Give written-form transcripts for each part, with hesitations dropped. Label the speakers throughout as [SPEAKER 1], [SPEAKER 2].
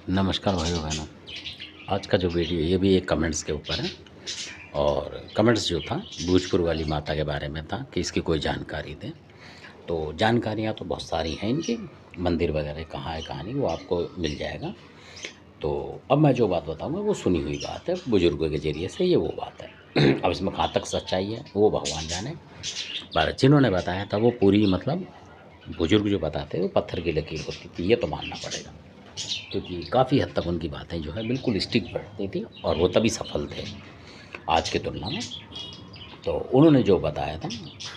[SPEAKER 1] नमस्कार भाइयों बहनों। आज का जो वीडियो ये भी एक कमेंट्स के ऊपर है और कमेंट्स जो था भोजपुर वाली माता के बारे में था कि इसकी कोई जानकारी दें। तो जानकारियाँ तो बहुत सारी हैं इनकी, मंदिर वगैरह कहाँ है कहाँ नहीं वो आपको मिल जाएगा। तो अब मैं जो बात बताऊँगा वो सुनी हुई बात है, बुजुर्गों के ज़रिए से ये वो बात है। अब इसमें कहाँ तक सच्चाई है वो भगवान जाने, पर जिन्होंने बताया था वो पूरी मतलब बुजुर्ग जो बताते हैं वो पत्थर की लकीर होती थी, ये तो मानना पड़ेगा। क्योंकि काफ़ी हद तक उनकी बातें जो है बिल्कुल स्टिक बैठती थी और वो तभी सफल थे आज की तुलना में। तो उन्होंने जो बताया था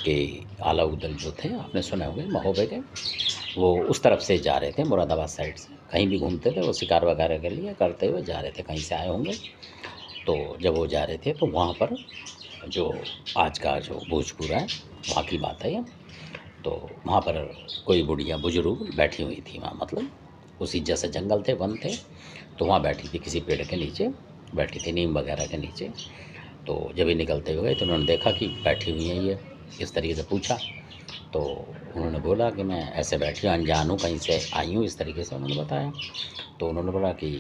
[SPEAKER 1] कि आलाउद्दीन जो थे आपने सुने होंगे महोबे के, वो उस तरफ से जा रहे थे मुरादाबाद साइड से, कहीं भी घूमते थे वो शिकार वगैरह के लिए करते हुए जा रहे थे, कहीं से आए होंगे। तो जब वो जा रहे थे तो वहाँ पर जो आज का जो भोजपुर है वहाँ की बात है ये। तो वहाँ पर कोई बुढ़िया बुजुर्ग बैठी हुई थी वहाँ, मतलब उसी जैसे जंगल थे वन थे, तो वहाँ बैठी थी किसी पेड़ के नीचे, बैठी थी नीम वगैरह के नीचे। तो जब ये निकलते हुए तो उन्होंने देखा कि बैठी हुई हैं ये, इस तरीके से पूछा। तो उन्होंने बोला कि मैं ऐसे बैठी हूँ, अनजान हूँ, कहीं से आई हूँ, इस तरीके से उन्होंने बताया। तो उन्होंने बोला कि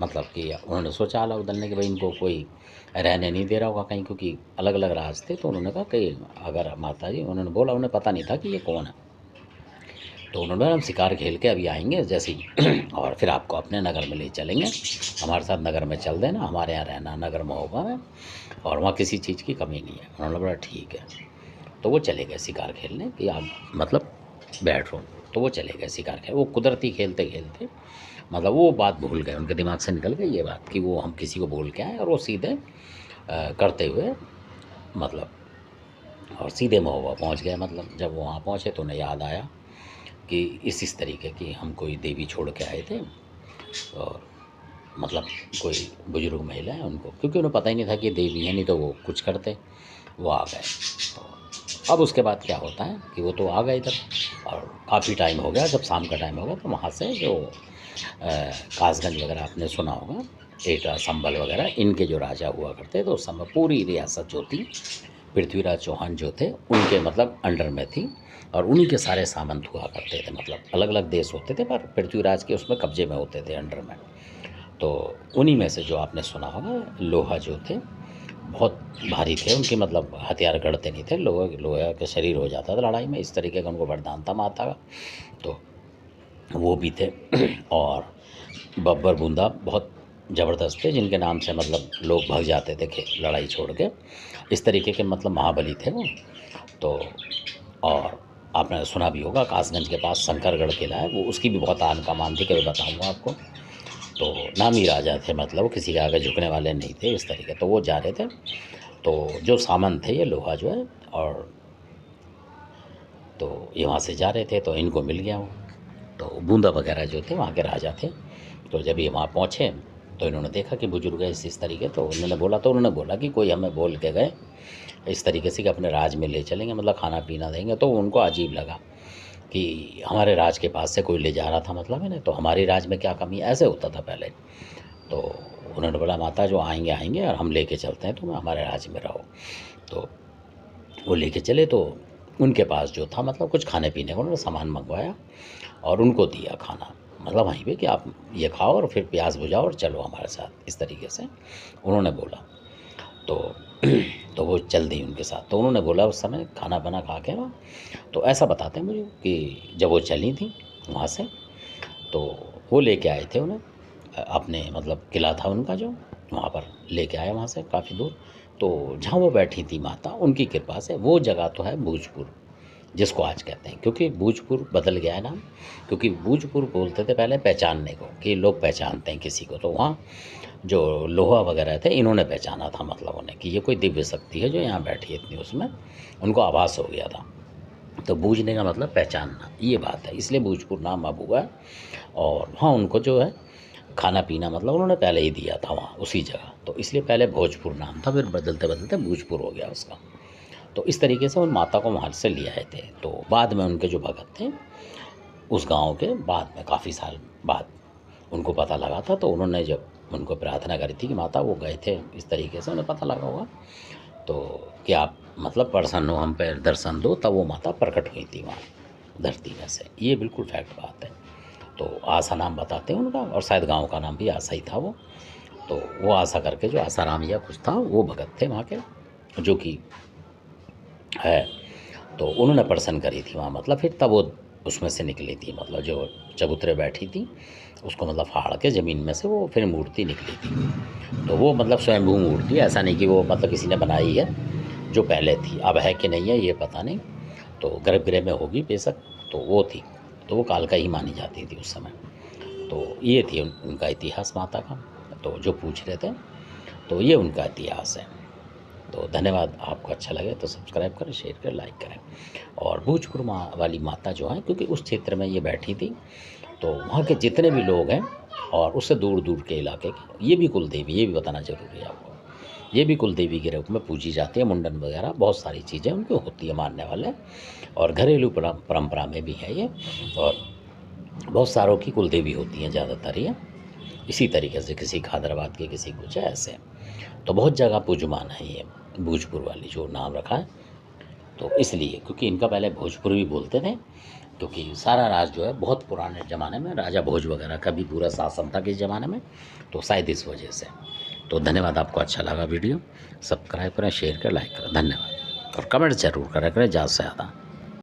[SPEAKER 1] मतलब कि उन्होंने सोचा अलाउद्दीन ने कि भाई इनको कोई रहने नहीं दे रहा होगा कहीं, क्योंकि अलग अलग राज थे। तो उन्होंने कहा कि अगर माता जी, उन्होंने बोला, उन्हें पता नहीं था कि ये कौन है। तो उन्होंने हम शिकार खेल के अभी आएंगे जैसे ही और फिर आपको अपने नगर में ले चलेंगे, हमारे साथ नगर में चल देना, हमारे यहाँ रहना नगर महोबा में, और वहाँ किसी चीज़ की कमी नहीं है। उन्होंने बोला ठीक है। तो वो चले गए शिकार खेलने कि आप मतलब बैठ रहो। तो वो चले गए शिकार खेल, वो कुदरती खेलते खेलते मतलब वो बात भूल गए, उनके दिमाग से निकल गई ये बात कि वो हम किसी को बोल के आए, और वो सीधे करते हुए मतलब और सीधे महोबा पहुँच गए। मतलब जब वो वहाँ पहुँचे तो उन्हें याद आया कि इस तरीके की हम कोई देवी छोड़ के आए थे, और मतलब कोई बुजुर्ग महिला है उनको, क्योंकि उन्हें पता ही नहीं था कि देवी है, नहीं तो वो कुछ करते। वो आ गए। तो अब उसके बाद क्या होता है कि वो तो आ गए इधर, और काफ़ी टाइम हो गया, जब शाम का टाइम हो गया तो वहाँ से जो कासगंज वगैरह आपने सुना होगा, एटा संभल वगैरह इनके जो राजा हुआ करते, तो उस समय पूरी रियासत जो थी पृथ्वीराज चौहान जो थे उनके मतलब अंडर में थी, और उन्हीं के सारे सामंत हुआ करते थे। मतलब अलग अलग देश होते थे पर पृथ्वीराज के उसमें कब्जे में होते थे, अंडर में। तो उन्हीं में से जो आपने सुना होगा लोहा जो थे बहुत भारी थे उनके, मतलब हथियार गढ़ते नहीं थे, लोहा के शरीर हो जाता था लड़ाई में, इस तरीके का उनको वरदान था माता का। तो वो भी थे और बब्बर बूंदा बहुत ज़बरदस्त थे, जिनके नाम से मतलब लोग भाग जाते थे लड़ाई छोड़ के, इस तरीके के मतलब महाबली थे वो। तो और आपने सुना भी होगा कासगंज के पास शंकरगढ़ किला है, वो उसकी भी बहुत आन कमान थी, कभी बताऊंगा आपको। तो नामी राजा थे, मतलब वो किसी के आगे झुकने वाले नहीं थे इस तरीके। तो वो जा रहे थे, तो जो सामंत थे ये लोहा जो है, और तो ये वहाँ से जा रहे थे तो इनको मिल गया वो। तो बूंदा वगैरह जो थे वहाँ के राजा थे। तो जब ये वहाँ पहुँचे तो इन्होंने देखा कि बुजुर्ग है इस तरीके, तो उन्होंने बोला कि कोई हमें बोल के गए इस तरीके से कि अपने राज में ले चलेंगे, मतलब खाना पीना देंगे। तो उनको अजीब लगा कि हमारे राज के पास से कोई ले जा रहा था, मतलब है ना, तो हमारी राज में क्या कमी है, ऐसे होता था पहले। तो उन्होंने बोला माता जो आएंगे आएंगे और हम लेके चलते हैं, तुम हमारे राज्य में रहो। तो वो लेके चले, तो उनके पास जो था मतलब कुछ खाने पीने का उन्होंने सामान मंगवाया और उनको दिया खाना, मतलब वहीं पे कि आप ये खाओ और फिर प्यास बुझाओ और चलो हमारे साथ, इस तरीके से उन्होंने बोला। तो तो वो चल दी उनके साथ। तो उन्होंने बोला उस समय खाना बना खा के ना, तो ऐसा बताते हैं मुझे कि जब वो चली थी वहाँ से, तो वो लेके आए थे उन्हें अपने मतलब किला था उनका जो, वहाँ पर लेके आए वहाँ से काफ़ी दूर। तो जहाँ वो बैठी थी माता, उनकी कृपा से वो जगह तो है भोजपुर, जिसको आज कहते हैं, क्योंकि भोजपुर बदल गया है नाम, क्योंकि भोजपुर बोलते थे पहले पहचानने को कि लोग पहचानते हैं किसी को। तो वहाँ जो लोहा वगैरह थे इन्होंने पहचाना था, मतलब उन्हें कि ये कोई दिव्य शक्ति है जो यहाँ बैठी है इतनी, उसमें उनको आभास हो गया था। तो बूझने का मतलब पहचानना, ये बात है, इसलिए भोजपुर नाम अब हुआ है। और हाँ, उनको जो है खाना पीना मतलब उन्होंने पहले ही दिया था वहाँ उसी जगह, तो इसलिए पहले भोजपुर नाम था, फिर बदलते बदलते भोजपुर हो गया उसका। तो इस तरीके से उन माता को वहाँ से ले आए थे। तो बाद में उनके जो भगत थे उस गांव के, बाद में काफ़ी साल बाद उनको पता लगा था, तो उन्होंने जब उनको प्रार्थना करी थी कि माता, वो गए थे इस तरीके से, उन्हें पता लगा होगा तो कि आप मतलब प्रसन्न हो, हम पे दर्शन दो, तब वो माता प्रकट हुई थी वहाँ धरती में से, ये बिल्कुल फैक्ट बात है। तो आशा नाम बताते हैं उनका, और शायद गांव का नाम भी आशा ही था वो। तो वो आशा करके जो आसाराम या कुछ था वो भगत थे वहाँ के, जो कि है। तो उन्होंने प्रसन्न करी थी वहाँ, मतलब फिर तब वो उसमें से निकली थी, मतलब जो चबूतरे बैठी थी उसको मतलब फाड़ के ज़मीन में से वो फिर मूर्ति निकली थी। तो वो मतलब स्वयंभू मूर्ति, ऐसा नहीं कि वो मतलब किसी ने बनाई है, जो पहले थी। अब है कि नहीं है ये पता नहीं, तो गर्भगृह में होगी बेशक। तो वो थी, तो वो कालका ही मानी जाती थी उस समय। तो ये थी उनका इतिहास माता का। तो जो पूछ रहे थे, तो ये उनका इतिहास है। तो धन्यवाद। आपको अच्छा लगे तो सब्सक्राइब करें, शेयर करें, लाइक करें। और भोजपुर वाली माता जो है, क्योंकि उस क्षेत्र में ये बैठी थी, तो वहाँ के जितने भी लोग हैं और उससे दूर दूर के इलाके के, ये भी कुल देवी, ये भी बताना जरूरी है आपको, ये भी कुल देवी के रूप में पूजी जाती है। मुंडन वगैरह बहुत सारी चीज़ें उनकी होती है मानने वाले, और घरेलू परंपरा में भी है ये। और बहुत सारों की कुल देवी होती हैं ज़्यादातर ये, इसी तरीके से किसी खादराबाद के, किसी कुछ है ऐसे। तो बहुत जगह पूजमान है ये भोजपुर वाली जो नाम रखा है। तो इसलिए क्योंकि इनका पहले भोजपुर भी बोलते थे, क्योंकि सारा राज जो है बहुत पुराने ज़माने में राजा भोज वगैरह का भी पूरा शासन था किस ज़माने में, तो शायद इस वजह से। तो धन्यवाद। आपको अच्छा लगा वीडियो, सब्सक्राइब करें, शेयर करें, लाइक करें। धन्यवाद। और कमेंट ज़रूर करें ज़्यादा से ज़्यादा।